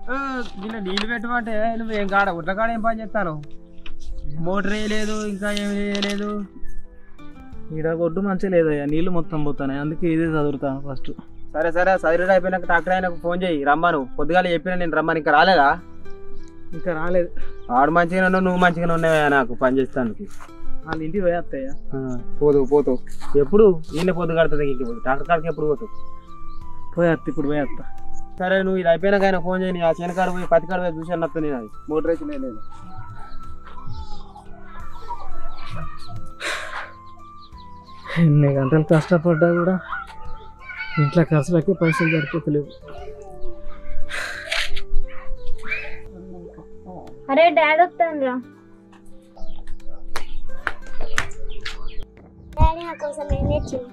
దీనిలో నీళ్ళు పెట్టమంటే నువ్వు ఏం కాడ ఉట్ల కాడ ఏం పని చేస్తాను? మోటార్ వేయలేదు, ఇంకా ఏం వేయలేదు. ఈడ ఒడ్డు మంచిగా లేదయ్యా, నీళ్ళు మొత్తం పోతాయి, అందుకే ఇదే చదువుతాను ఫస్ట్. సరే సరే, చదివిడు అయిపోయినాక డాక్టర్ ఆయనకు ఫోన్ చేయి, రమ్మను. పొద్దుగాల చెప్పినా నేను రమ్మని, ఇంకా రాలేదా? ఇంకా రాలేదు. ఆడు మంచిగా ఉన్నావు, నువ్వు మంచిగా ఉన్నావా నాకు పని చేస్తానికి. వాళ్ళ ఇంటికి పోయేస్తాయా? పోతావు. ఎప్పుడు ఈయన పొద్దు కడుతుంది, ఇంటికి పోదు. డాక్టర్ కాడికి ఎప్పుడు పోతావు? పోయేస్తా, ఇప్పుడు పోయేస్తా. సరే, నువ్వు ఇది అయిపోయినాక ఆయన ఫోన్ చేయని, ఆ శనకాడ పోయి పత్తికాడ పోయి చూసాను వస్తా. నేను అది మోటార్ వేసి లేదు. ఎన్ని గంటలు కష్టపడ్డా కూడా ఇంట్లో ఖర్చులకి పైసలు సరిపోతలేవు. అరే డాడీ వస్తాను. డాడీ నా కోసం ఏం తెచ్చింది?